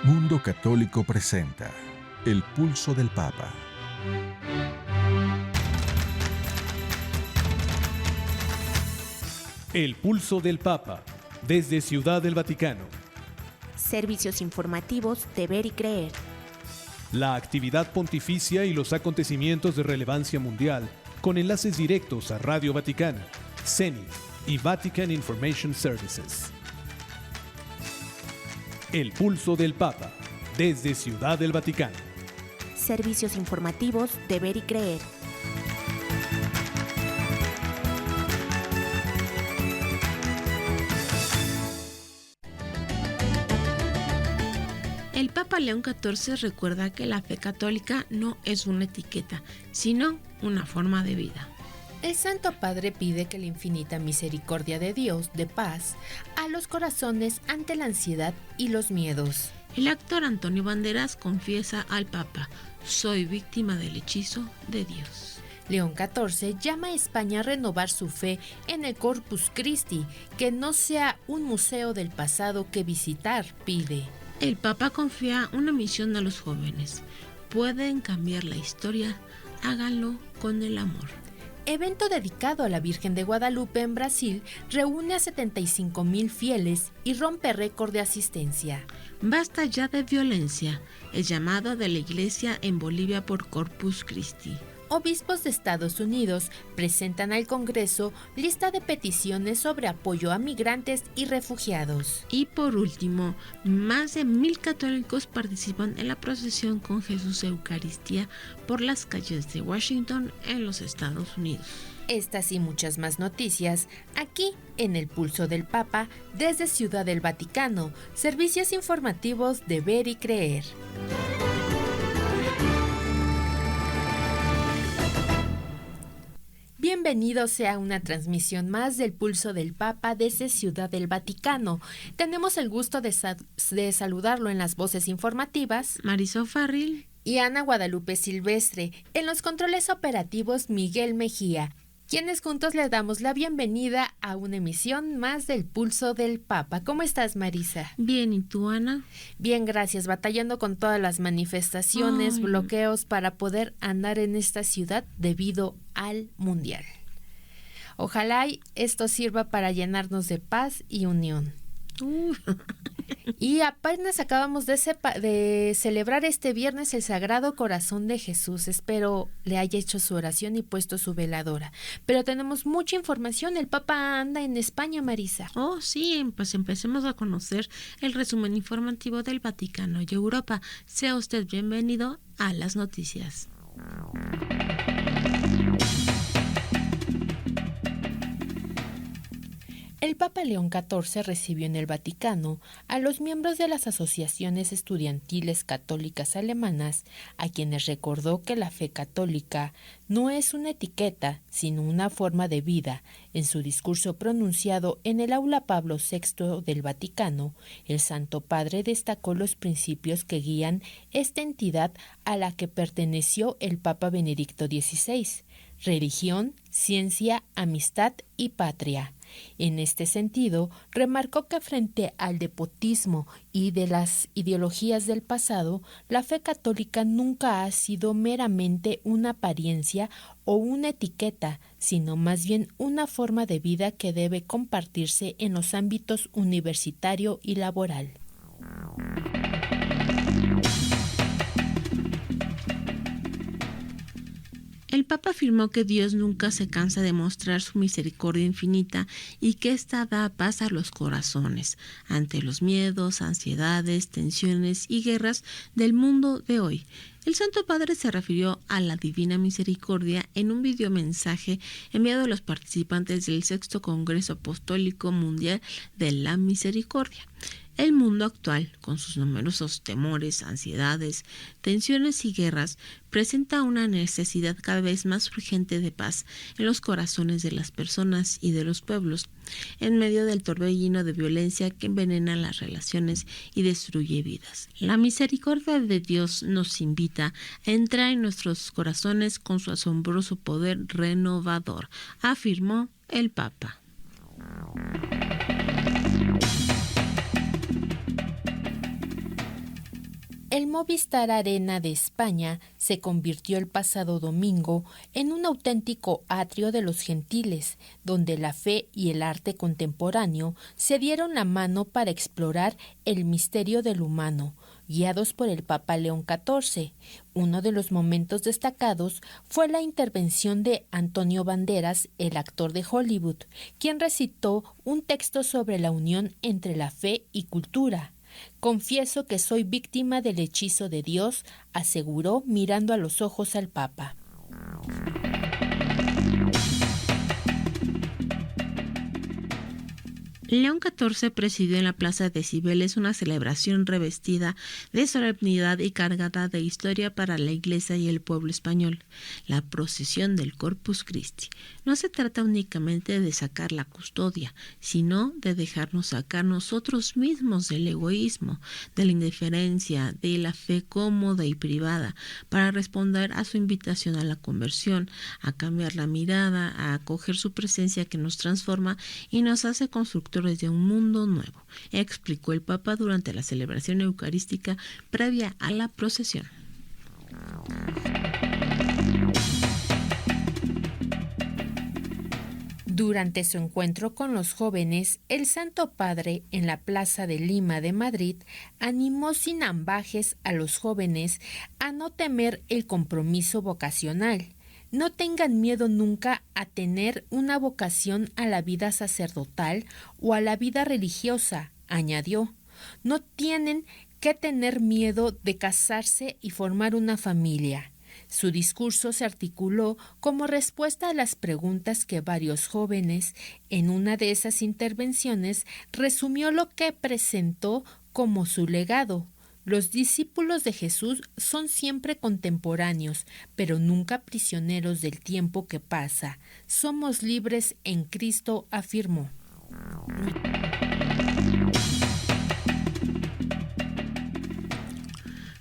Mundo Católico presenta El Pulso del Papa. El Pulso del Papa, desde Ciudad del Vaticano. Servicios informativos de Ver y Creer. La actividad pontificia y los acontecimientos de relevancia mundial, con enlaces directos a Radio Vaticana, CENI y Vatican Information Services. El Pulso del Papa, desde Ciudad del Vaticano. Servicios informativos de Ver y Creer. El Papa León XIV recuerda que la fe católica no es una etiqueta, sino una forma de vida. El Santo Padre pide que la infinita misericordia de Dios dé paz a los corazones ante la ansiedad y los miedos. El actor Antonio Banderas confiesa al Papa: soy víctima del hechizo de Dios. León XIV llama a España a renovar su fe en el Corpus Christi, que no sea un museo del pasado que visitar, pide. El Papa confía una misión a los jóvenes. Pueden cambiar la historia, háganlo con el amor. Evento dedicado a la Virgen de Guadalupe en Brasil reúne a 75,000 fieles y rompe récord de asistencia. Basta ya de violencia, el llamado de la Iglesia en Bolivia por Corpus Christi. Obispos de Estados Unidos presentan al Congreso lista de peticiones sobre apoyo a migrantes y refugiados. Y por último, más de 1,000 católicos participan en la procesión con Jesús Eucaristía por las calles de Washington en los Estados Unidos. Estas y muchas más noticias aquí en El Pulso del Papa desde Ciudad del Vaticano, servicios informativos de Ver y Creer. Bienvenidos sea una transmisión más del Pulso del Papa desde Ciudad del Vaticano. Tenemos el gusto de saludarlo en las voces informativas Marisol Farril y Ana Guadalupe Silvestre, en los controles operativos Miguel Mejía, quienes juntos le damos la bienvenida a una emisión más del Pulso del Papa. ¿Cómo estás, Marisa? Bien, ¿y tú, Ana? Bien, gracias, batallando con todas las manifestaciones, bloqueos para poder andar en esta ciudad debido al Mundial. Ojalá esto sirva para llenarnos de paz y unión. Y apenas acabamos de celebrar este viernes el Sagrado Corazón de Jesús. Espero le haya hecho su oración y puesto su veladora. Pero tenemos mucha información. El Papa anda en España, Marisa. Oh, sí, pues empecemos a conocer el resumen informativo del Vaticano y Europa. Sea usted bienvenido a las noticias. El Papa León XIV recibió en el Vaticano a los miembros de las asociaciones estudiantiles católicas alemanas, a quienes recordó que la fe católica no es una etiqueta, sino una forma de vida. En su discurso pronunciado en el Aula Pablo VI del Vaticano, el Santo Padre destacó los principios que guían esta entidad a la que perteneció el Papa Benedicto XVI: religión, ciencia, amistad y patria. En este sentido, remarcó que frente al despotismo y de las ideologías del pasado, la fe católica nunca ha sido meramente una apariencia o una etiqueta, sino más bien una forma de vida que debe compartirse en los ámbitos universitario y laboral. El Papa afirmó que Dios nunca se cansa de mostrar su misericordia infinita y que ésta da paz a los corazones ante los miedos, ansiedades, tensiones y guerras del mundo de hoy. El Santo Padre se refirió a la Divina Misericordia en un videomensaje enviado a los participantes del Sexto Congreso Apostólico Mundial de la Misericordia. El mundo actual, con sus numerosos temores, ansiedades, tensiones y guerras, presenta una necesidad cada vez más urgente de paz en los corazones de las personas y de los pueblos, en medio del torbellino de violencia que envenena las relaciones y destruye vidas. La misericordia de Dios nos invita a entrar en nuestros corazones con su asombroso poder renovador, afirmó el Papa. El Movistar Arena de España se convirtió el pasado domingo en un auténtico atrio de los gentiles, donde la fe y el arte contemporáneo se dieron la mano para explorar el misterio del humano, guiados por el Papa León XIV. Uno de los momentos destacados fue la intervención de Antonio Banderas, el actor de Hollywood, quien recitó un texto sobre la unión entre la fe y cultura. Confieso que soy víctima del hechizo de Dios, aseguró mirando a los ojos al Papa. León XIV presidió en la Plaza de Cibeles una celebración revestida de solemnidad y cargada de historia para la Iglesia y el pueblo español, la procesión del Corpus Christi. No se trata únicamente de sacar la custodia, sino de dejarnos sacar nosotros mismos del egoísmo, de la indiferencia, de la fe cómoda y privada, para responder a su invitación a la conversión, a cambiar la mirada, a acoger su presencia que nos transforma y nos hace constructores de un mundo nuevo, explicó el Papa durante la celebración eucarística previa a la procesión. Durante su encuentro con los jóvenes, el Santo Padre, en la Plaza de Lima de Madrid, animó sin ambajes a los jóvenes a no temer el compromiso vocacional. No tengan miedo nunca a tener una vocación a la vida sacerdotal o a la vida religiosa, añadió. No tienen que tener miedo de casarse y formar una familia. Su discurso se articuló como respuesta a las preguntas que varios jóvenes, en una de esas intervenciones, resumió lo que presentó como su legado. Los discípulos de Jesús son siempre contemporáneos, pero nunca prisioneros del tiempo que pasa. Somos libres en Cristo, afirmó.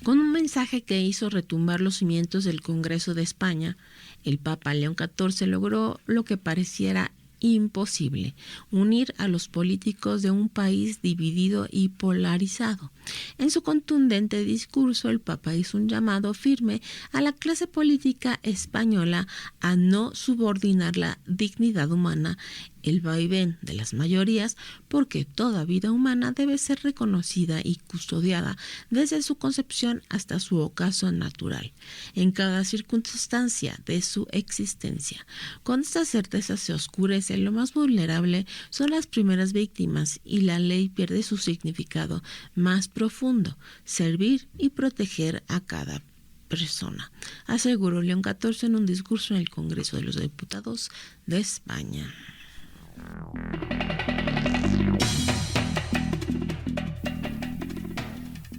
Con un mensaje que hizo retumbar los cimientos del Congreso de España, el Papa León XIV logró lo que pareciera imposible: unir a los políticos de un país dividido y polarizado. En su contundente discurso, el Papa hizo un llamado firme a la clase política española a no subordinar la dignidad humana, el vaivén de las mayorías, porque toda vida humana debe ser reconocida y custodiada desde su concepción hasta su ocaso natural, en cada circunstancia de su existencia. Con esta certeza se oscurece lo más vulnerable, son las primeras víctimas, y la ley pierde su significado más profundo: servir y proteger a cada persona, aseguró León XIV en un discurso en el Congreso de los Diputados de España.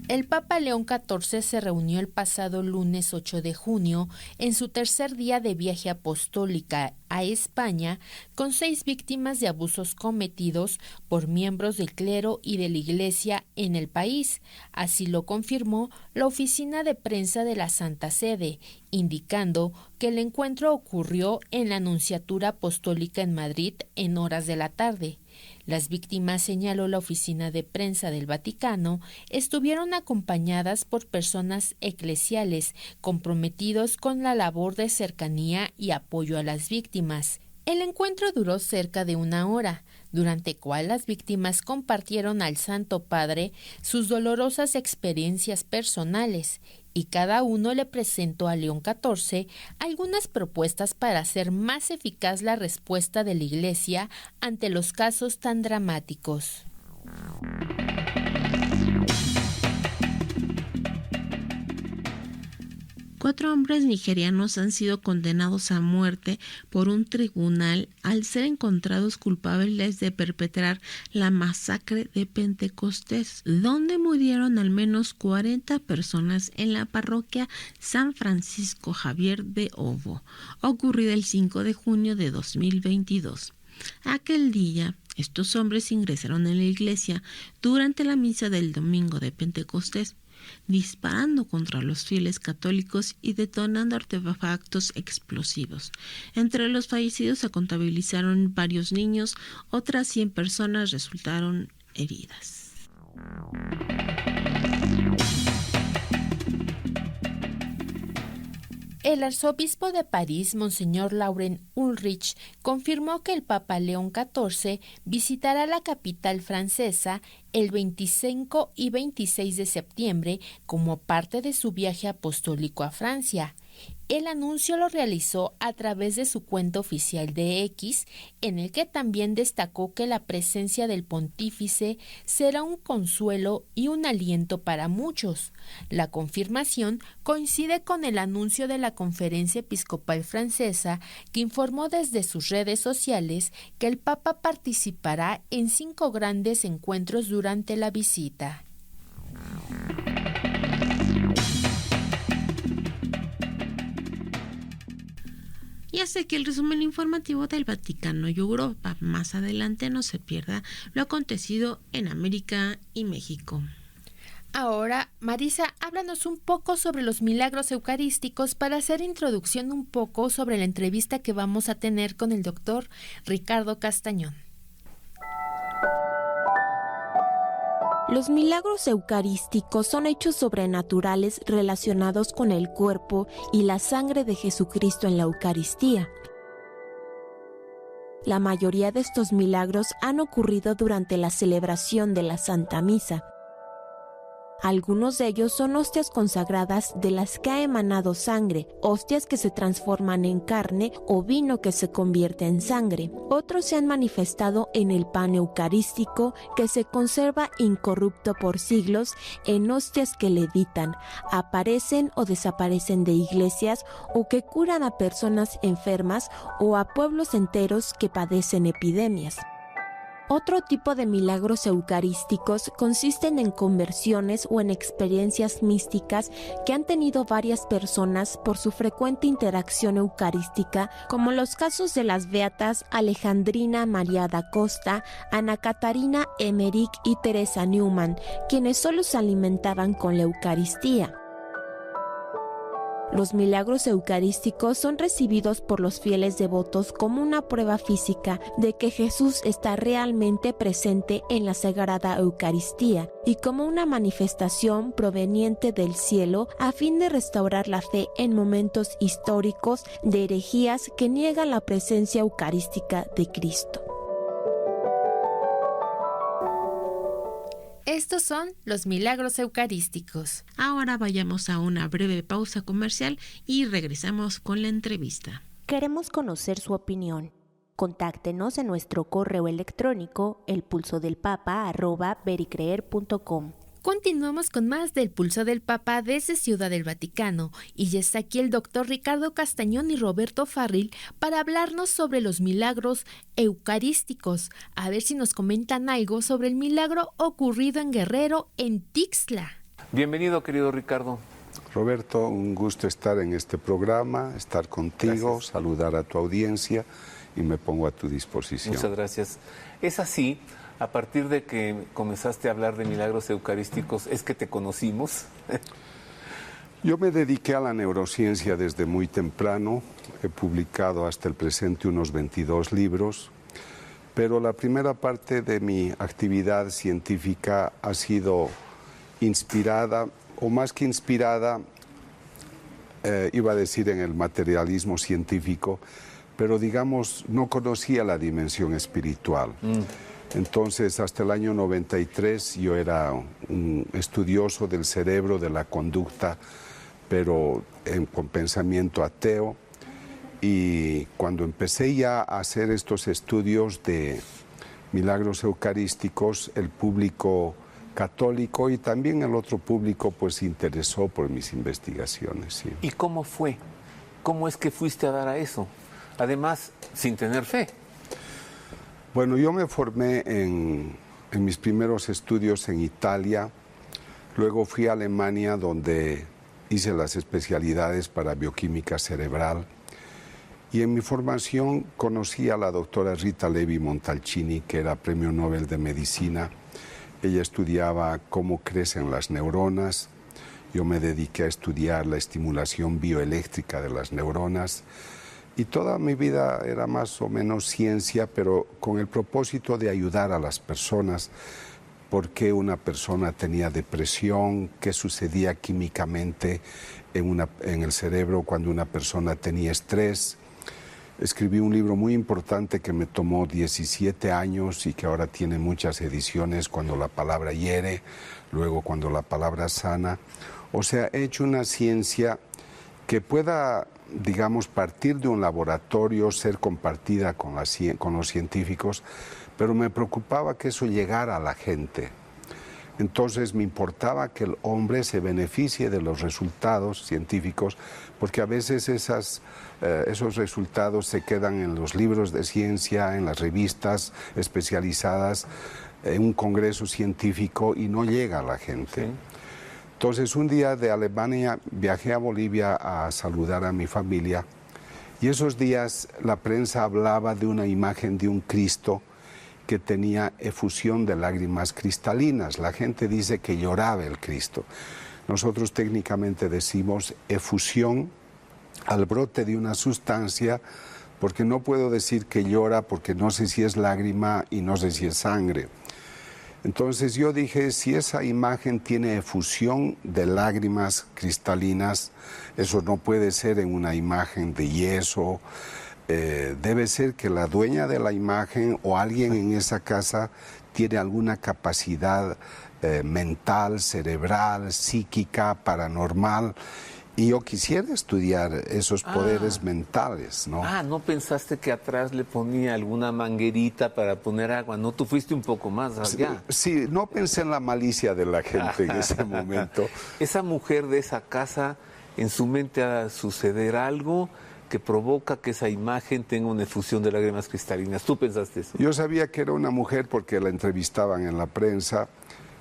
El Papa León XIV se reunió el pasado lunes 8 de junio en su tercer día de viaje apostólica a España con 6 víctimas de abusos cometidos por miembros del clero y de la Iglesia en el país. Así lo confirmó la oficina de prensa de la Santa Sede, indicando que el encuentro ocurrió en la Nunciatura Apostólica en Madrid en horas de la tarde. Las víctimas, señaló la oficina de prensa del Vaticano, estuvieron acompañadas por personas eclesiales comprometidos con la labor de cercanía y apoyo a las víctimas. El encuentro duró cerca de 1 hora, durante cual las víctimas compartieron al Santo Padre sus dolorosas experiencias personales, y cada uno le presentó a León XIV algunas propuestas para hacer más eficaz la respuesta de la Iglesia ante los casos tan dramáticos. 4 hombres nigerianos han sido condenados a muerte por un tribunal al ser encontrados culpables de perpetrar la masacre de Pentecostés, donde murieron al menos 40 personas en la parroquia San Francisco Javier de Ovo, ocurrida el 5 de junio de 2022. Aquel día, estos hombres ingresaron en la iglesia durante la misa del domingo de Pentecostés, disparando contra los fieles católicos y detonando artefactos explosivos. Entre los fallecidos se contabilizaron varios niños, otras 100 personas resultaron heridas. El arzobispo de París, Monseñor Laurent Ulrich, confirmó que el Papa León XIV visitará la capital francesa el 25 y 26 de septiembre como parte de su viaje apostólico a Francia. El anuncio lo realizó a través de su cuenta oficial de X, en el que también destacó que la presencia del pontífice será un consuelo y un aliento para muchos. La confirmación coincide con el anuncio de la Conferencia Episcopal Francesa, que informó desde sus redes sociales que el Papa participará en 5 grandes encuentros durante la visita. Y hace que el resumen informativo del Vaticano y Europa. Más adelante no se pierda lo acontecido en América y México. Ahora, Marisa, háblanos un poco sobre los milagros eucarísticos para hacer introducción un poco sobre la entrevista que vamos a tener con el doctor Ricardo Castañón. Los milagros eucarísticos son hechos sobrenaturales relacionados con el cuerpo y la sangre de Jesucristo en la Eucaristía. La mayoría de estos milagros han ocurrido durante la celebración de la Santa Misa. Algunos de ellos son hostias consagradas de las que ha emanado sangre, hostias que se transforman en carne o vino que se convierte en sangre. Otros se han manifestado en el pan eucarístico que se conserva incorrupto por siglos en hostias que levitan, aparecen o desaparecen de iglesias o que curan a personas enfermas o a pueblos enteros que padecen epidemias. Otro tipo de milagros eucarísticos consisten en conversiones o en experiencias místicas que han tenido varias personas por su frecuente interacción eucarística, como los casos de las beatas Alejandrina María da Costa, Ana Catarina Emmerich y Teresa Neumann, quienes solo se alimentaban con la Eucaristía. Los milagros eucarísticos son recibidos por los fieles devotos como una prueba física de que Jesús está realmente presente en la Sagrada Eucaristía y como una manifestación proveniente del cielo a fin de restaurar la fe en momentos históricos de herejías que niegan la presencia eucarística de Cristo. Estos son los milagros eucarísticos. Ahora vayamos a una breve pausa comercial y regresamos con la entrevista. Queremos conocer su opinión. Contáctenos en nuestro correo electrónico elpulsodelpapa@vericreer.com. Continuamos con más del Pulso del Papa desde Ciudad del Vaticano y ya está aquí el doctor Ricardo Castañón y Roberto Farril para hablarnos sobre los milagros eucarísticos. A ver si nos comentan algo sobre el milagro ocurrido en Guerrero, en Tixla. Bienvenido, querido Ricardo. Roberto, un gusto estar en este programa, estar contigo, Gracias. Saludar a tu audiencia y me pongo a tu disposición. Muchas gracias. Es así. A partir de que comenzaste a hablar de milagros eucarísticos, ¿es que te conocimos? Yo me dediqué a la neurociencia desde muy temprano, he publicado hasta el presente unos 22 libros, pero la primera parte de mi actividad científica ha sido inspirada, o más que inspirada, iba a decir en el materialismo científico, pero digamos, no conocía la dimensión espiritual. Entonces, hasta el año 93 yo era un estudioso del cerebro, de la conducta, pero con pensamiento ateo. Y cuando empecé ya a hacer estos estudios de milagros eucarísticos, el público católico y también el otro público pues se interesó por mis investigaciones. Sí. ¿Y cómo fue? ¿Cómo es que fuiste a dar a eso? Además, sin tener fe. Bueno, yo me formé en mis primeros estudios en Italia, luego fui a Alemania donde hice las especialidades para bioquímica cerebral y en mi formación conocí a la doctora Rita Levi Montalcini, que era premio Nobel de Medicina. Ella estudiaba cómo crecen las neuronas, yo me dediqué a estudiar la estimulación bioeléctrica de las neuronas. Y toda mi vida era más o menos ciencia, pero con el propósito de ayudar a las personas, por qué una persona tenía depresión, qué sucedía químicamente en el cerebro cuando una persona tenía estrés. Escribí un libro muy importante que me tomó 17 años y que ahora tiene muchas ediciones, Cuando la palabra hiere, luego Cuando la palabra sana. O sea, he hecho una ciencia que pueda, digamos, partir de un laboratorio, ser compartida con los científicos, pero me preocupaba que eso llegara a la gente. Entonces me importaba que el hombre se beneficie de los resultados científicos, porque a veces esos resultados se quedan en los libros de ciencia, en las revistas especializadas, en un congreso científico y no llega a la gente. Sí. Entonces un día de Alemania viajé a Bolivia a saludar a mi familia y esos días la prensa hablaba de una imagen de un Cristo que tenía efusión de lágrimas cristalinas. La gente dice que lloraba el Cristo. Nosotros técnicamente decimos efusión al brote de una sustancia, porque no puedo decir que llora porque no sé si es lágrima y no sé si es sangre. Entonces yo dije, si esa imagen tiene efusión de lágrimas cristalinas, eso no puede ser en una imagen de yeso. Debe ser que la dueña de la imagen o alguien en esa casa tiene alguna capacidad mental, cerebral, psíquica, paranormal. Y yo quisiera estudiar esos poderes mentales, ¿no? ¿No pensaste que atrás le ponía alguna manguerita para poner agua? No, tú fuiste un poco más allá. Sí, no pensé en la malicia de la gente en ese momento. Esa mujer de esa casa, en su mente ha de suceder algo que provoca que esa imagen tenga una efusión de lágrimas cristalinas. ¿Tú pensaste eso? Yo sabía que era una mujer porque la entrevistaban en la prensa,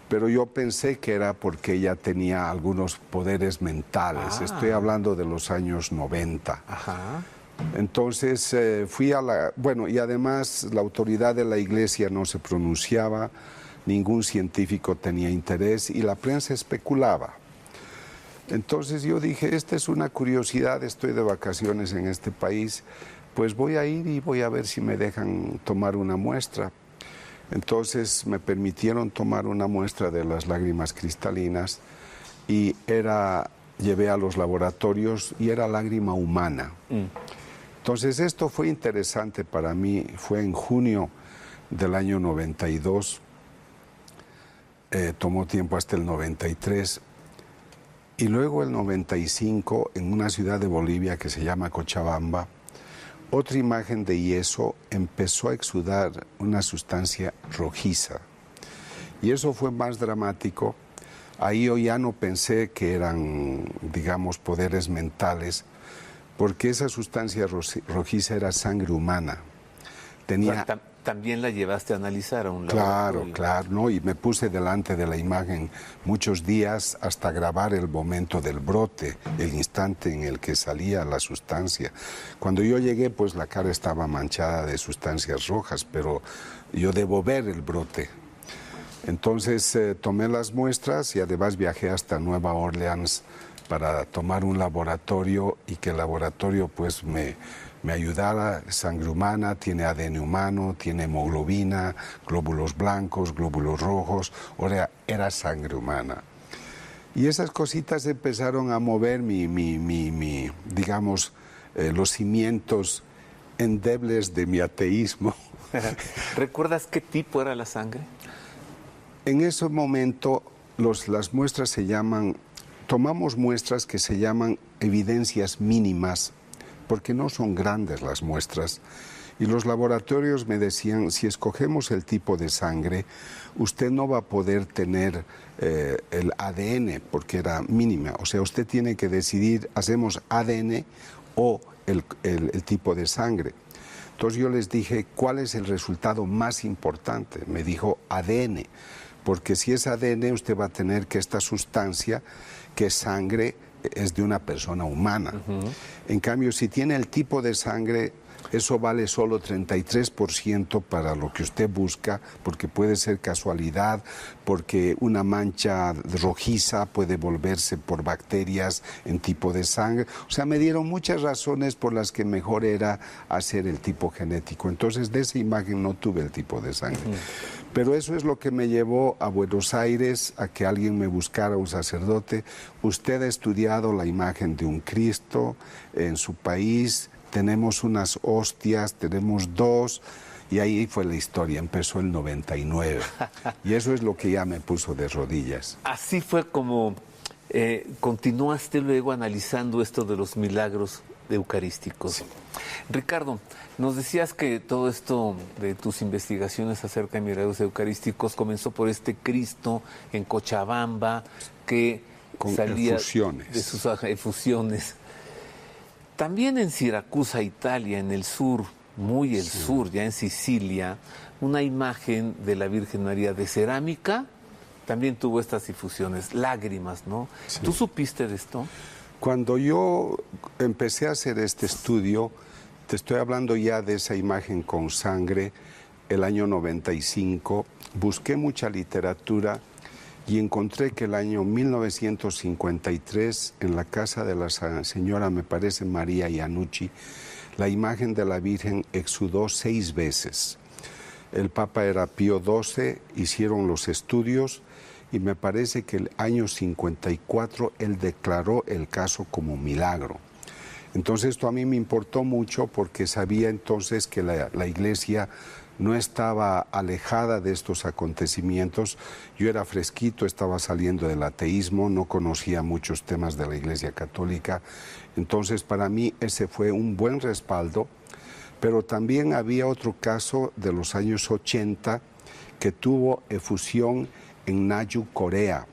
pero yo pensé que era porque ella tenía algunos poderes mentales. Estoy hablando de los años 90. Ajá. Entonces fui a la... Bueno, y además la autoridad de la iglesia no se pronunciaba, ningún científico tenía interés y la prensa especulaba. Entonces yo dije, esta es una curiosidad, estoy de vacaciones en este país, pues voy a ir y voy a ver si me dejan tomar una muestra. Entonces me permitieron tomar una muestra de las lágrimas cristalinas y llevé a los laboratorios y era lágrima humana. Entonces esto fue interesante para mí, fue en junio del año 92, tomó tiempo hasta el 93. Y luego el 95, en una ciudad de Bolivia que se llama Cochabamba, otra imagen de yeso empezó a exudar una sustancia rojiza. Y eso fue más dramático. Ahí yo ya no pensé que eran, digamos, poderes mentales, porque esa sustancia rojiza era sangre humana. Tenía... También la llevaste a analizar a un laboratorio. Claro, ¿no? Y me puse delante de la imagen muchos días hasta grabar el momento del brote, el instante en el que salía la sustancia. Cuando yo llegué, pues la cara estaba manchada de sustancias rojas, pero yo debo ver el brote. Entonces tomé las muestras y además viajé hasta Nueva Orleans para tomar un laboratorio y que el laboratorio pues me ayudara. Sangre humana, tiene ADN humano, tiene hemoglobina, glóbulos blancos, glóbulos rojos, ahora era sangre humana. Y esas cositas empezaron a mover digamos, los cimientos endebles de mi ateísmo. ¿Recuerdas qué tipo era la sangre? En ese momento las muestras tomamos muestras que se llaman evidencias mínimas, porque no son grandes las muestras. Y los laboratorios me decían, si escogemos el tipo de sangre, usted no va a poder tener el ADN, porque era mínima. O sea, usted tiene que decidir, hacemos ADN o el tipo de sangre. Entonces yo les dije, ¿cuál es el resultado más importante? Me dijo ADN, porque si es ADN, usted va a tener que esta sustancia, que es sangre, es de una persona humana. En cambio, si tiene el tipo de sangre, eso vale solo 33% para lo que usted busca, porque puede ser casualidad, porque una mancha rojiza puede volverse por bacterias en tipo de sangre. O sea, me dieron muchas razones por las que mejor era hacer el tipo genético. Entonces, de esa imagen no tuve el tipo de sangre. Pero eso es lo que me llevó a Buenos Aires, a que alguien me buscara, un sacerdote. Usted ha estudiado la imagen de un Cristo en su país, tenemos unas hostias, tenemos dos, y ahí fue la historia, empezó el 99. Y eso es lo que ya me puso de rodillas. Así fue como continuaste luego analizando esto de los milagros eucarísticos. Sí. Ricardo, nos decías que todo esto de tus investigaciones acerca de milagros eucarísticos comenzó por este Cristo en Cochabamba que con salía efusiones. De sus efusiones. También en Siracusa, Italia, en el sur, muy el sur, ya en Sicilia, una imagen de la Virgen María de cerámica también tuvo estas efusiones, lágrimas, ¿no? Sí. ¿Tú supiste de esto? Cuando yo empecé a hacer este estudio, te estoy hablando ya de esa imagen con sangre, el año 95, busqué mucha literatura y encontré que el año 1953, en la casa de la señora, me parece, María Iannucci, la imagen de la Virgen exudó 6 veces. El Papa era Pío XII, hicieron los estudios y me parece que el año 54 él declaró el caso como milagro. Entonces esto a mí me importó mucho porque sabía entonces que la Iglesia no estaba alejada de estos acontecimientos. Yo era fresquito, estaba saliendo del ateísmo, no conocía muchos temas de la Iglesia Católica. Entonces para mí ese fue un buen respaldo, pero también había otro caso de los años 80 que tuvo efusión en Naju, Corea.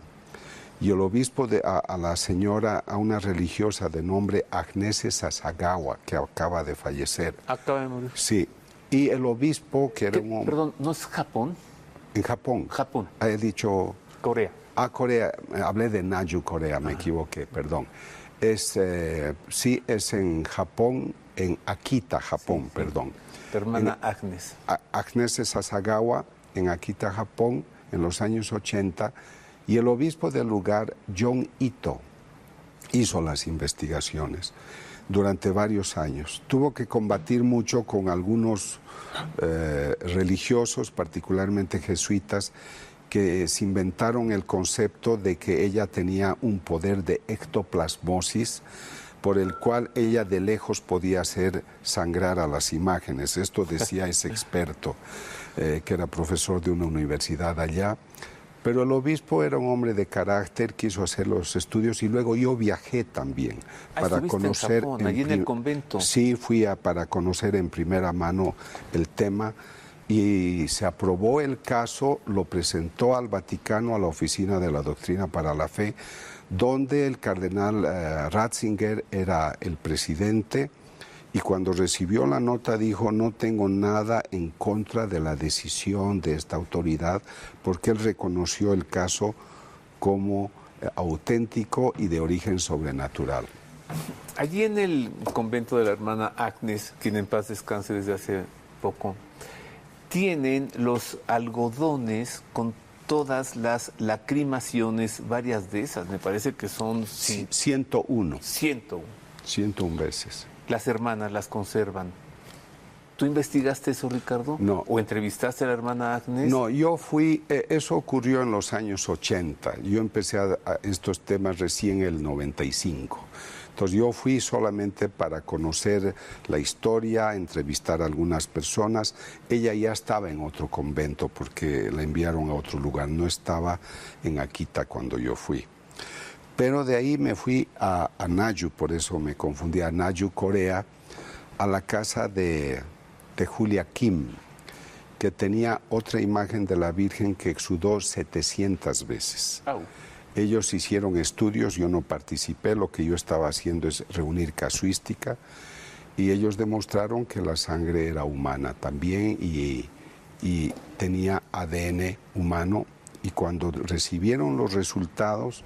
Y el obispo a la señora, a una religiosa de nombre Agnese Sasagawa, que acaba de fallecer. Acaba de morir. Sí. Y el obispo, que era un hombre... Perdón, ¿no es Japón? En Japón. Japón. He dicho... Corea. Corea. Hablé de Naju, Corea, me equivoqué, perdón. Sí, es en Japón, en Akita, Japón, perdón. Tu hermana Agnes. Agnese Sasagawa, en Akita, Japón, en los años 80, y el obispo del lugar, John Ito, hizo las investigaciones durante varios años. Tuvo que combatir mucho con algunos religiosos, particularmente jesuitas, que se inventaron el concepto de que ella tenía un poder de ectoplasmosis, por el cual ella de lejos podía hacer sangrar a las imágenes. Esto decía ese experto, que era profesor de una universidad allá. Pero el obispo era un hombre de carácter, quiso hacer los estudios y luego yo viajé también para conocer... En Japón, allí en el convento. Sí, fui para conocer en primera mano el tema y se aprobó el caso, lo presentó al Vaticano, a la Oficina de la Doctrina para la Fe, donde el cardenal Ratzinger era el presidente. Y cuando recibió la nota dijo, no tengo nada en contra de la decisión de esta autoridad, porque él reconoció el caso como auténtico y de origen sobrenatural. Allí en el convento de la hermana Agnes, quien en paz descanse desde hace poco, tienen los algodones con todas las lacrimaciones, varias de esas, me parece que son... 101. 101 veces. Las hermanas las conservan. ¿Tú investigaste eso, Ricardo? No. ¿O entrevistaste a la hermana Agnes? No, yo fui, eso ocurrió en los años 80. Yo empecé a estos temas recién en el 95. Entonces yo fui solamente para conocer la historia, entrevistar a algunas personas. Ella ya estaba en otro convento porque la enviaron a otro lugar, no estaba en Akita cuando yo fui. Pero de ahí me fui a Naju, por eso me confundí, a Naju, Corea, a la casa de Julia Kim, que tenía otra imagen de la Virgen que exudó 700 veces. Oh. Ellos hicieron estudios, yo no participé, lo que yo estaba haciendo es reunir casuística, y ellos demostraron que la sangre era humana también y tenía ADN humano, y cuando recibieron los resultados,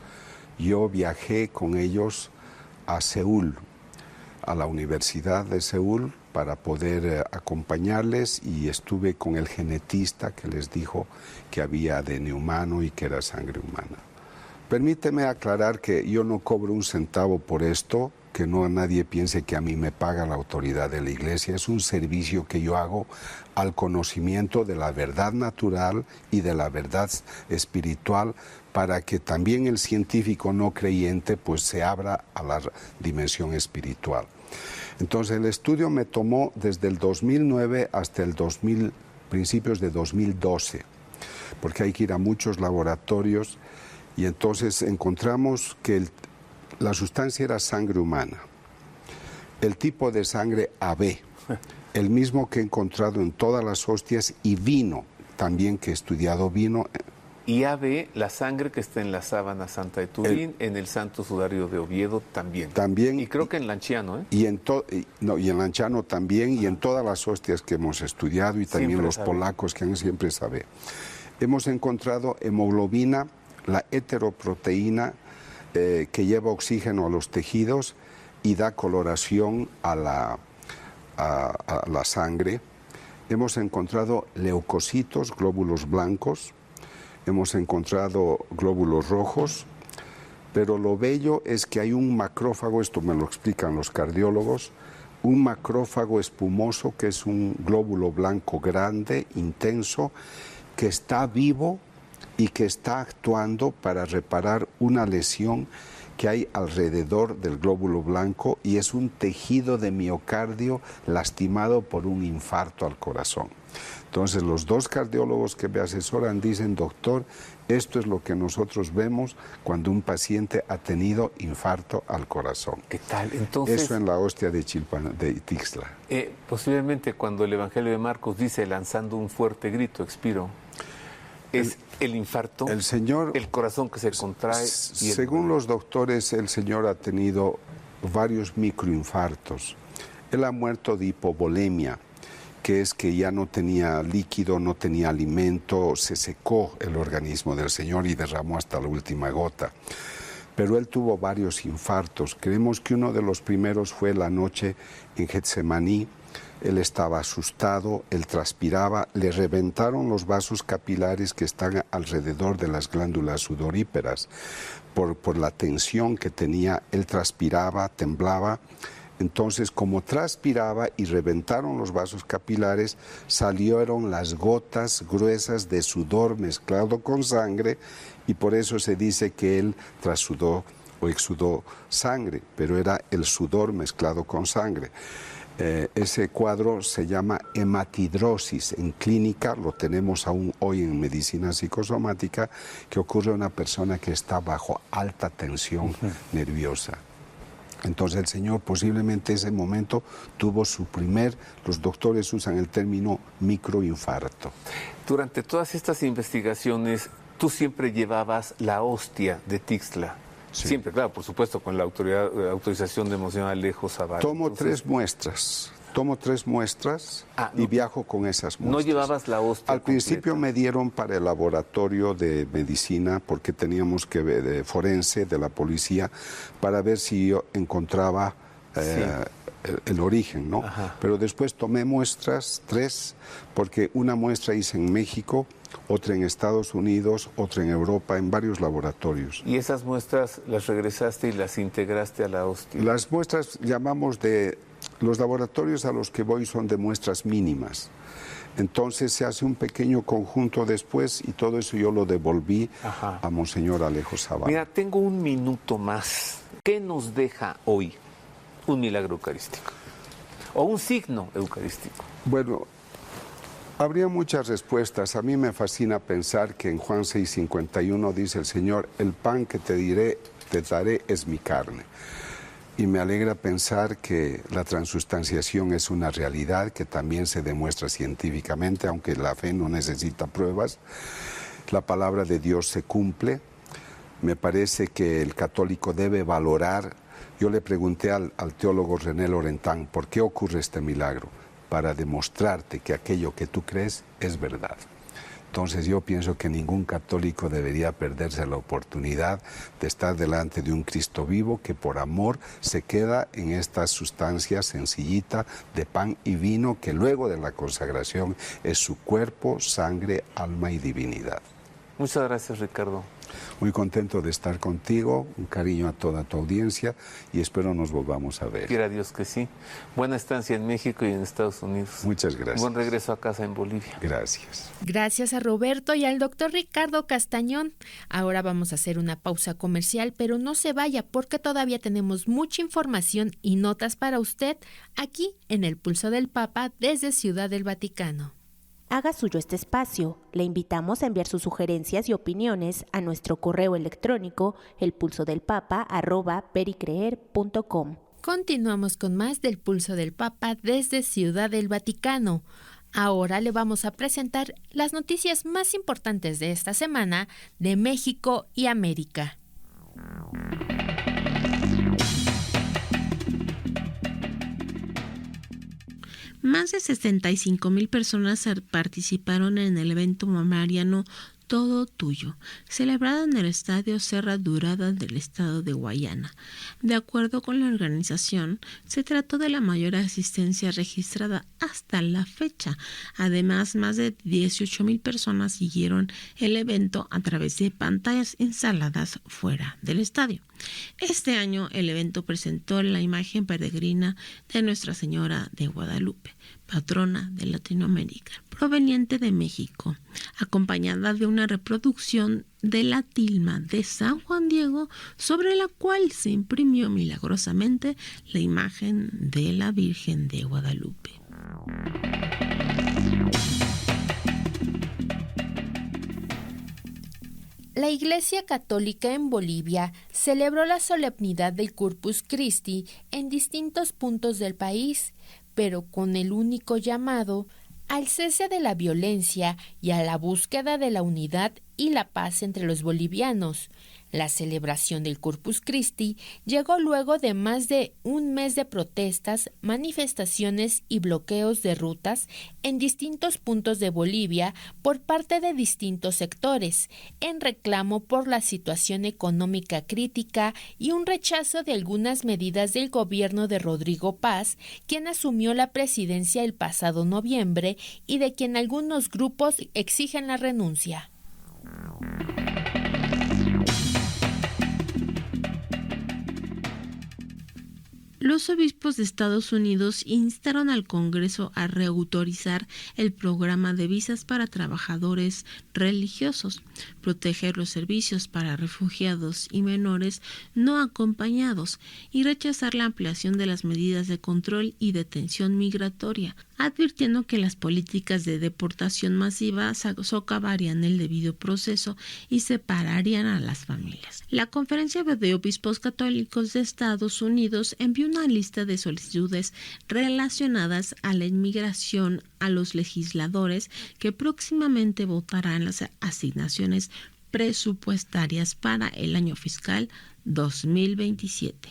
yo viajé con ellos a Seúl, a la Universidad de Seúl, para poder acompañarles, y estuve con el genetista que les dijo que había ADN humano y que era sangre humana. Permíteme aclarar que yo no cobro un centavo por esto, que no nadie piense que a mí me paga la autoridad de la Iglesia, es un servicio que yo hago al conocimiento de la verdad natural y de la verdad espiritual, para que también el científico no creyente pues se abra a la dimensión espiritual. Entonces el estudio me tomó desde el 2009 hasta el principios de 2012, porque hay que ir a muchos laboratorios, y entonces encontramos que la sustancia era sangre humana, el tipo de sangre AB, el mismo que he encontrado en todas las hostias, y vino, también que he estudiado vino. Y AB, la sangre que está en la sábana santa de Turín, en el Santo Sudario de Oviedo también. También. Y creo que en Lanciano, ¿eh? Y en Lanciano también, y en todas las hostias que hemos estudiado, y también siempre los polacos que han siempre sabe. Hemos encontrado hemoglobina, la heteroproteína que lleva oxígeno a los tejidos y da coloración a la sangre. Hemos encontrado leucocitos, glóbulos blancos. Hemos encontrado glóbulos rojos, pero lo bello es que hay un macrófago, esto me lo explican los cardiólogos, un macrófago espumoso que es un glóbulo blanco grande, intenso, que está vivo y que está actuando para reparar una lesión que hay alrededor del glóbulo blanco, y es un tejido de miocardio lastimado por un infarto al corazón. Entonces los dos cardiólogos que me asesoran dicen: doctor, esto es lo que nosotros vemos cuando un paciente ha tenido infarto al corazón. ¿Qué tal? Entonces, eso en la hostia de Tixla. Posiblemente cuando el Evangelio de Marcos dice lanzando un fuerte grito, expiro, es el infarto, el corazón que se contrae. Según los doctores, el Señor ha tenido varios microinfartos. Él ha muerto de hipovolemia, que es que ya no tenía líquido, no tenía alimento, se secó el organismo del Señor y derramó hasta la última gota. Pero él tuvo varios infartos. Creemos que uno de los primeros fue la noche en Getsemaní. Él estaba asustado, él transpiraba, le reventaron los vasos capilares que están alrededor de las glándulas sudoríparas. Por la tensión que tenía, él transpiraba, temblaba. Entonces, como transpiraba y reventaron los vasos capilares, salieron las gotas gruesas de sudor mezclado con sangre, y por eso se dice que él trasudó o exudó sangre, pero era el sudor mezclado con sangre. Ese cuadro se llama hematidrosis. En clínica lo tenemos aún hoy en medicina psicosomática, que ocurre a una persona que está bajo alta tensión nerviosa. Entonces el Señor posiblemente en ese momento tuvo los doctores usan el término microinfarto. Durante todas estas investigaciones, tú siempre llevabas la hostia de Tixla. Sí. Siempre, claro, por supuesto, con la autorización de Monseñor Alejo Zavala. Tomo tres muestras y viajo con esas muestras. ¿No llevabas la hostia Al principio me dieron para el laboratorio de medicina, porque teníamos que ver de forense de la policía para ver si yo encontraba el origen, ¿no? Ajá. Pero después tomé muestras, 3, porque una muestra hice en México, otra en Estados Unidos, otra en Europa, en varios laboratorios. ¿Y esas muestras las regresaste y las integraste a la hostia? Las muestras los laboratorios a los que voy son de muestras mínimas. Entonces se hace un pequeño conjunto después, y todo eso yo lo devolví a Monseñor Alejo Zavala. Mira, tengo un minuto más. ¿Qué nos deja hoy un milagro eucarístico? ¿O un signo eucarístico? Bueno, habría muchas respuestas. A mí me fascina pensar que en Juan 6:51 dice el Señor: el pan que te daré es mi carne. Y me alegra pensar que la transustanciación es una realidad que también se demuestra científicamente, aunque la fe no necesita pruebas. La palabra de Dios se cumple. Me parece que el católico debe valorar. Yo le pregunté al teólogo René Laurentán: ¿por qué ocurre este milagro? Para demostrarte que aquello que tú crees es verdad. Entonces yo pienso que ningún católico debería perderse la oportunidad de estar delante de un Cristo vivo que por amor se queda en esta sustancia sencillita de pan y vino, que luego de la consagración es su cuerpo, sangre, alma y divinidad. Muchas gracias, Ricardo. Muy contento de estar contigo, un cariño a toda tu audiencia y espero nos volvamos a ver. Quiera Dios que sí. Buena estancia en México y en Estados Unidos. Muchas gracias. Buen regreso a casa en Bolivia. Gracias. Gracias a Roberto y al doctor Ricardo Castañón. Ahora vamos a hacer una pausa comercial, pero no se vaya porque todavía tenemos mucha información y notas para usted aquí en El Pulso del Papa desde Ciudad del Vaticano. Haga suyo este espacio. Le invitamos a enviar sus sugerencias y opiniones a nuestro correo electrónico elpulsodelpapa@pericreer.com. Continuamos con más del Pulso del Papa desde Ciudad del Vaticano. Ahora le vamos a presentar las noticias más importantes de esta semana de México y América. Más de 65,000 personas participaron en el evento mariano Todo Tuyo, celebrado en el Estadio Serra Durada del estado de Guayana. De acuerdo con la organización, se trató de la mayor asistencia registrada hasta la fecha. Además, más de 18,000 personas siguieron el evento a través de pantallas instaladas fuera del estadio. Este año, el evento presentó la imagen peregrina de Nuestra Señora de Guadalupe, patrona de Latinoamérica, proveniente de México, acompañada de una reproducción de la tilma de San Juan Diego, sobre la cual se imprimió milagrosamente la imagen de la Virgen de Guadalupe. La Iglesia Católica en Bolivia celebró la solemnidad del Corpus Christi en distintos puntos del país, pero con el único llamado al cese de la violencia y a la búsqueda de la unidad y la paz entre los bolivianos. La celebración del Corpus Christi llegó luego de más de un mes de protestas, manifestaciones y bloqueos de rutas en distintos puntos de Bolivia por parte de distintos sectores, en reclamo por la situación económica crítica y un rechazo de algunas medidas del gobierno de Rodrigo Paz, quien asumió la presidencia el pasado noviembre y de quien algunos grupos exigen la renuncia. Los obispos de Estados Unidos instaron al Congreso a reautorizar el programa de visas para trabajadores religiosos, proteger los servicios para refugiados y menores no acompañados y rechazar la ampliación de las medidas de control y detención migratoria, advirtiendo que las políticas de deportación masiva socavarían el debido proceso y separarían a las familias. La Conferencia de Obispos Católicos de Estados Unidos envió una lista de solicitudes relacionadas a la inmigración a los legisladores que próximamente votarán las asignaciones presupuestarias para el año fiscal 2027.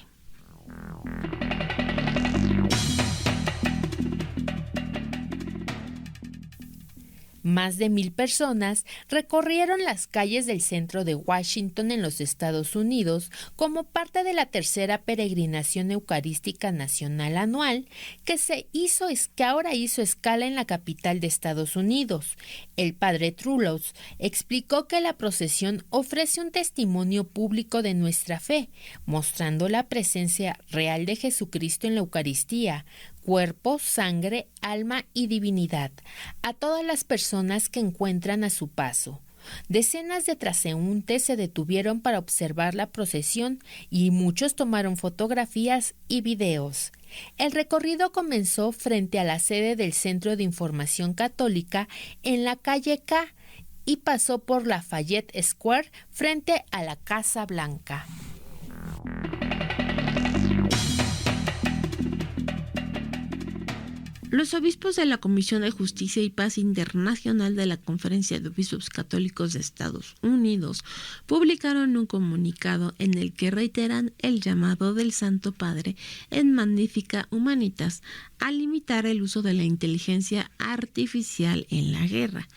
Más de 1,000 personas recorrieron las calles del centro de Washington en los Estados Unidos como parte de la tercera peregrinación eucarística nacional anual que ahora hizo escala en la capital de Estados Unidos. El padre Trulos explicó que la procesión ofrece un testimonio público de nuestra fe, mostrando la presencia real de Jesucristo en la Eucaristía, cuerpo, sangre, alma y divinidad, a todas las personas que encuentran a su paso. Decenas de transeúntes se detuvieron para observar la procesión y muchos tomaron fotografías y videos. El recorrido comenzó frente a la sede del Centro de Información Católica en la calle K y pasó por Lafayette Square frente a la Casa Blanca. Los obispos de la Comisión de Justicia y Paz Internacional de la Conferencia de Obispos Católicos de Estados Unidos publicaron un comunicado en el que reiteran el llamado del Santo Padre en Magnificat Humanitas a limitar el uso de la inteligencia artificial en la guerra.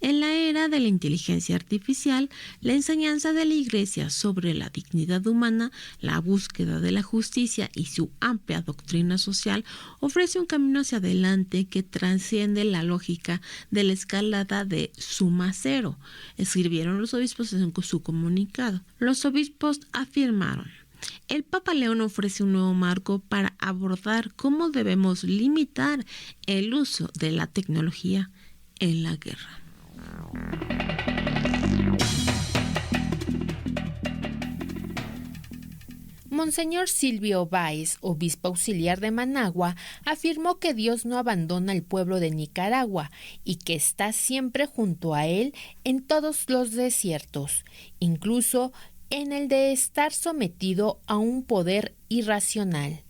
En la era de la inteligencia artificial, la enseñanza de la Iglesia sobre la dignidad humana, la búsqueda de la justicia y su amplia doctrina social ofrece un camino hacia adelante que trasciende la lógica de la escalada de suma cero, escribieron los obispos en su comunicado. Los obispos afirmaron: el Papa León ofrece un nuevo marco para abordar cómo debemos limitar el uso de la tecnología en la guerra. Monseñor Silvio Báez, obispo auxiliar de Managua, afirmó que Dios no abandona al pueblo de Nicaragua y que está siempre junto a él en todos los desiertos, incluso en el de estar sometido a un poder irracional.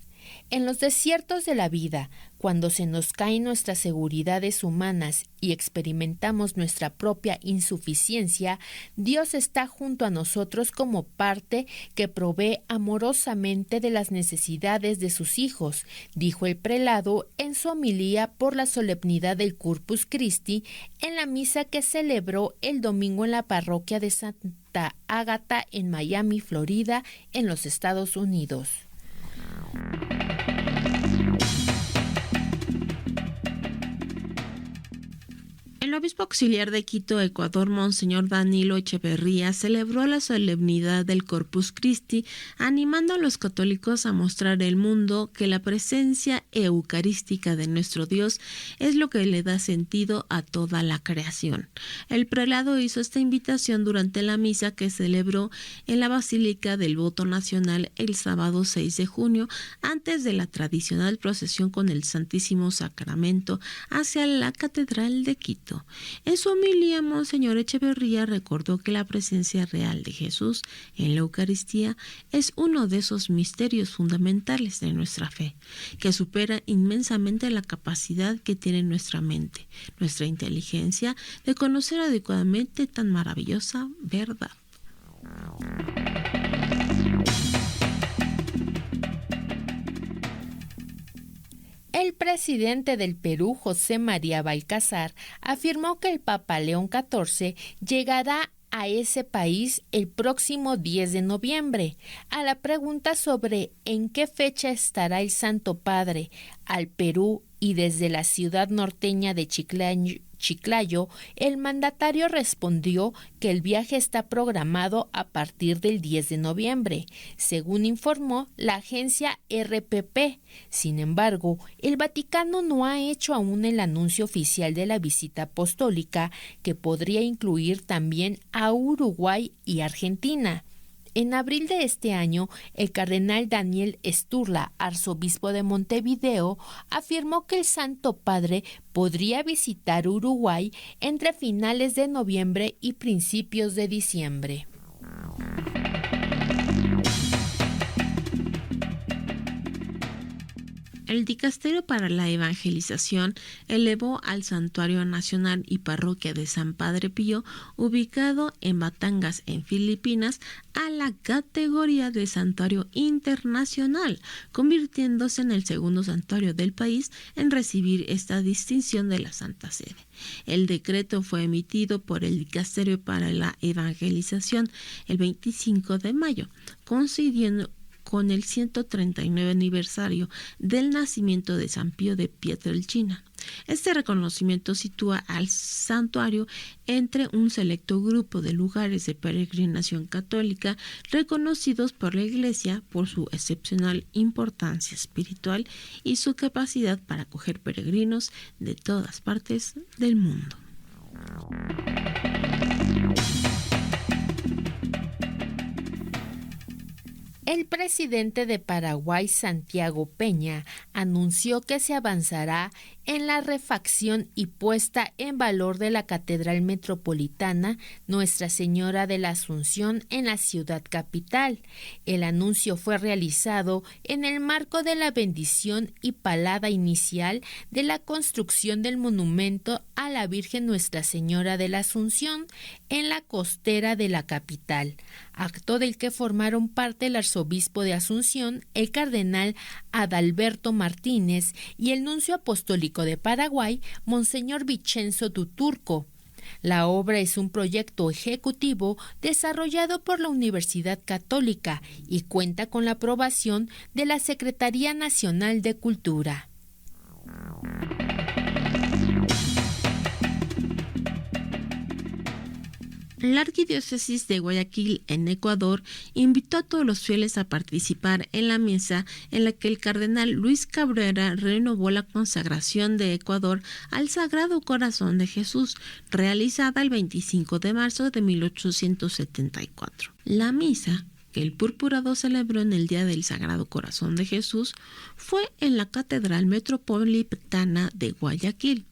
En los desiertos de la vida, cuando se nos caen nuestras seguridades humanas y experimentamos nuestra propia insuficiencia, Dios está junto a nosotros como parte que provee amorosamente de las necesidades de sus hijos, dijo el prelado en su homilía por la solemnidad del Corpus Christi en la misa que celebró el domingo en la parroquia de Santa Ágata en Miami, Florida, en los Estados Unidos. El obispo auxiliar de Quito, Ecuador, Monseñor Danilo Echeverría, celebró la solemnidad del Corpus Christi, animando a los católicos a mostrar al mundo que la presencia eucarística de nuestro Dios es lo que le da sentido a toda la creación. El prelado hizo esta invitación durante la misa que celebró en la Basílica del Voto Nacional el sábado 6 de junio, antes de la tradicional procesión con el Santísimo Sacramento hacia la Catedral de Quito. En su homilía, Monseñor Echeverría recordó que la presencia real de Jesús en la Eucaristía es uno de esos misterios fundamentales de nuestra fe, que supera inmensamente la capacidad que tiene nuestra mente, nuestra inteligencia, de conocer adecuadamente tan maravillosa verdad. El presidente del Perú, José María Balcázar, afirmó que el Papa León XIV llegará a ese país el próximo 10 de noviembre. A la pregunta sobre en qué fecha estará el Santo Padre al Perú y desde la ciudad norteña de Chiclayo, el mandatario respondió que el viaje está programado a partir del 10 de noviembre, según informó la agencia RPP. Sin embargo, el Vaticano no ha hecho aún el anuncio oficial de la visita apostólica, que podría incluir también a Uruguay y Argentina. En abril de este año, el cardenal Daniel Sturla, arzobispo de Montevideo, afirmó que el Santo Padre podría visitar Uruguay entre finales de noviembre y principios de diciembre. El Dicasterio para la Evangelización elevó al Santuario Nacional y Parroquia de San Padre Pío, ubicado en Batangas, en Filipinas, a la categoría de Santuario Internacional, convirtiéndose en el segundo santuario del país en recibir esta distinción de la Santa Sede. El decreto fue emitido por el Dicasterio para la Evangelización el 25 de mayo, coincidiendo con el 139 aniversario del nacimiento de San Pío de Pietrelcina. Este reconocimiento sitúa al santuario entre un selecto grupo de lugares de peregrinación católica reconocidos por la Iglesia por su excepcional importancia espiritual y su capacidad para acoger peregrinos de todas partes del mundo. El presidente de Paraguay, Santiago Peña, anunció que se avanzará en la refacción y puesta en valor de la Catedral Metropolitana Nuestra Señora de la Asunción en la ciudad capital. El anuncio fue realizado en el marco de la bendición y palada inicial de la construcción del monumento a la Virgen Nuestra Señora de la Asunción en la costera de la capital, acto del que formaron parte el arzobispo de Asunción, el cardenal Adalberto Martínez, y el nuncio apostólico de Paraguay, Monseñor Vicenzo Tuturco. La obra es un proyecto ejecutivo desarrollado por la Universidad Católica y cuenta con la aprobación de la Secretaría Nacional de Cultura. La Arquidiócesis de Guayaquil, en Ecuador, invitó a todos los fieles a participar en la misa en la que el cardenal Luis Cabrera renovó la consagración de Ecuador al Sagrado Corazón de Jesús, realizada el 25 de marzo de 1874. La misa, que el purpurado celebró en el Día del Sagrado Corazón de Jesús, fue en la Catedral Metropolitana de Guayaquil.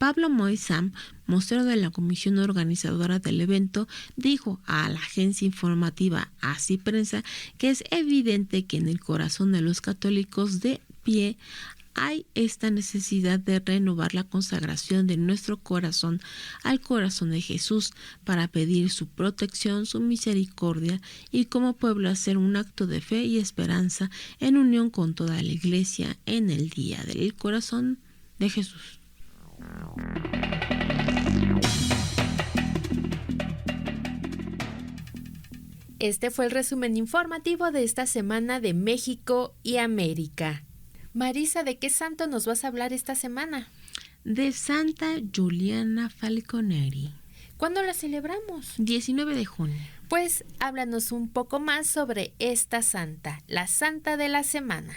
Pablo Moizam, vocero de la comisión organizadora del evento, dijo a la agencia informativa Así Prensa que es evidente que en el corazón de los católicos de pie hay esta necesidad de renovar la consagración de nuestro corazón al corazón de Jesús para pedir su protección, su misericordia y como pueblo hacer un acto de fe y esperanza en unión con toda la Iglesia en el Día del Corazón de Jesús. Este fue el resumen informativo de esta semana de México y América. Marisa, ¿de qué santo nos vas a hablar esta semana? De Santa Giuliana Falconeri. ¿Cuándo la celebramos? 19 de junio. Pues háblanos un poco más sobre esta santa, la santa de la semana.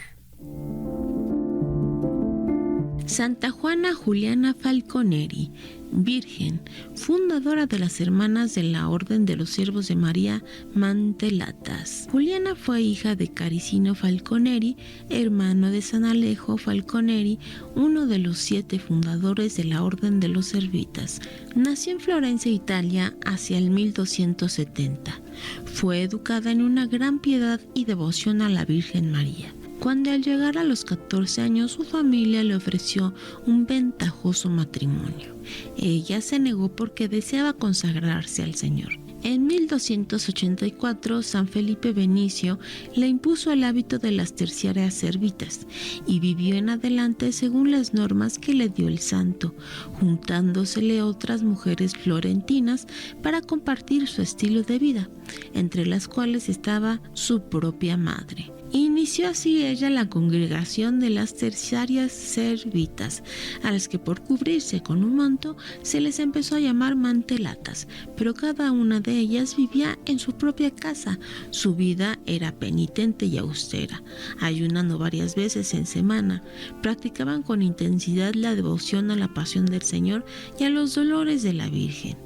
Santa Juana Juliana Falconeri, virgen, fundadora de las Hermanas de la Orden de los Siervos de María Mantelatas. Juliana fue hija de Caricino Falconeri, hermano de San Alejo Falconeri, uno de los 7 fundadores de la Orden de los Servitas. Nació en Florencia, Italia, hacia el 1270. Fue educada en una gran piedad y devoción a la Virgen María. Cuando al llegar a los 14 años su familia le ofreció un ventajoso matrimonio. Ella se negó porque deseaba consagrarse al Señor. En 1284, San Felipe Benicio le impuso el hábito de las terciarias servitas y vivió en adelante según las normas que le dio el santo, juntándosele otras mujeres florentinas para compartir su estilo de vida, entre las cuales estaba su propia madre. Inició así ella la congregación de las terciarias servitas, a las que por cubrirse con un manto se les empezó a llamar mantelatas, pero cada una de ellas vivía en su propia casa. Su vida era penitente y austera, ayunando varias veces en semana. Practicaban con intensidad la devoción a la pasión del Señor y a los dolores de la Virgen.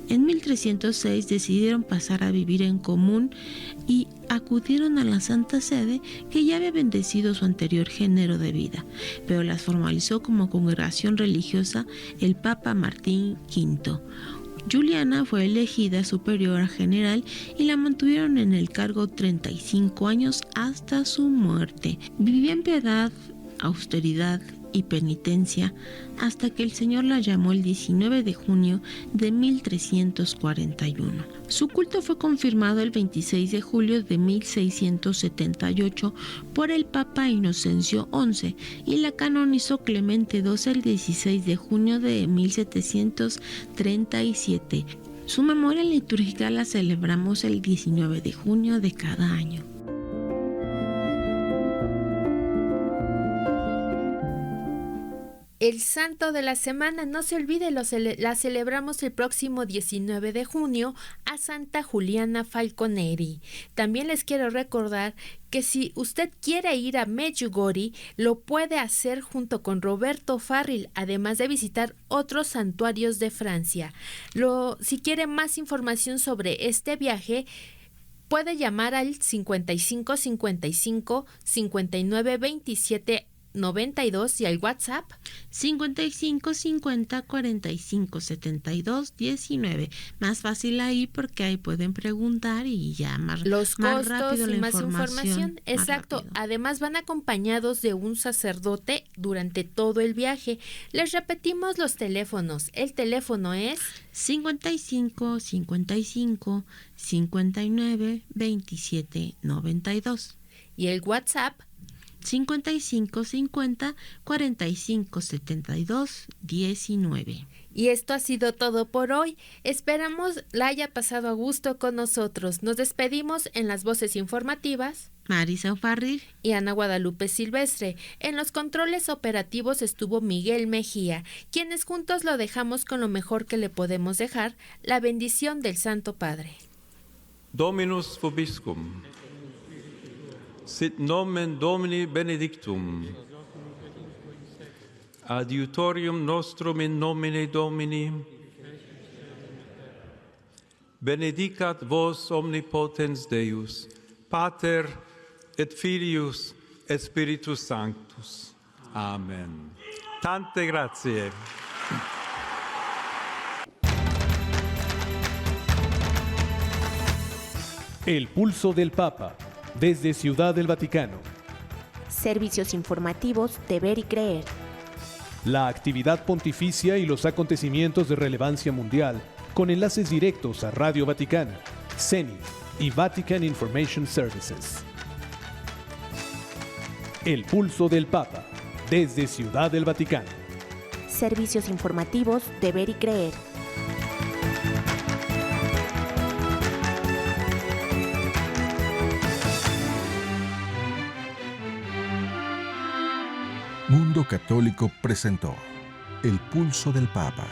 En 1306 decidieron pasar a vivir en común y acudieron a la Santa Sede, que ya había bendecido su anterior género de vida, pero las formalizó como congregación religiosa el Papa Martín V. Juliana fue elegida superiora general y la mantuvieron en el cargo 35 años hasta su muerte. Vivía en piedad, austeridad y penitencia hasta que el Señor la llamó el 19 de junio de 1341. Su culto fue confirmado el 26 de julio de 1678 por el Papa Inocencio XI y la canonizó Clemente II el 16 de junio de 1737. Su memoria litúrgica la celebramos el 19 de junio de cada año. El santo de la semana, no se olvide, la celebramos el próximo 19 de junio a Santa Juliana Falconeri. También les quiero recordar que si usted quiere ir a Medjugorje, lo puede hacer junto con Roberto Farril, además de visitar otros santuarios de Francia. Si quiere más información sobre este viaje, puede llamar al 55 55 59 27 92 y al WhatsApp 55 50 45 72 19. Más fácil ahí porque ahí pueden preguntar y ya más los costos rápido y más información. Exacto. Rápido. Además van acompañados de un sacerdote durante todo el viaje. Les repetimos los teléfonos. El teléfono es 55 55 59 27 92 y el WhatsApp 55 50 45 72 19. Y esto ha sido todo por hoy. Esperamos la haya pasado a gusto con nosotros. Nos despedimos en las voces informativas. Marisa O'Farrill y Ana Guadalupe Silvestre. En los controles operativos estuvo Miguel Mejía, quienes juntos lo dejamos con lo mejor que le podemos dejar, la bendición del Santo Padre. Dominus vobiscum. Sit nomen Domini benedictum. Adiutorium nostrum in nomine Domini. Benedicat vos omnipotens Deus, Pater et Filius et Spiritus Sanctus. Amen. Tante grazie. El pulso del Papa, desde Ciudad del Vaticano. Servicios informativos de Ver y Creer. La actividad pontificia y los acontecimientos de relevancia mundial, con enlaces directos a Radio Vaticana, CENI y Vatican Information Services. El pulso del Papa, desde Ciudad del Vaticano. Servicios informativos de Ver y Creer. Mundo Católico presentó El Pulso del Papa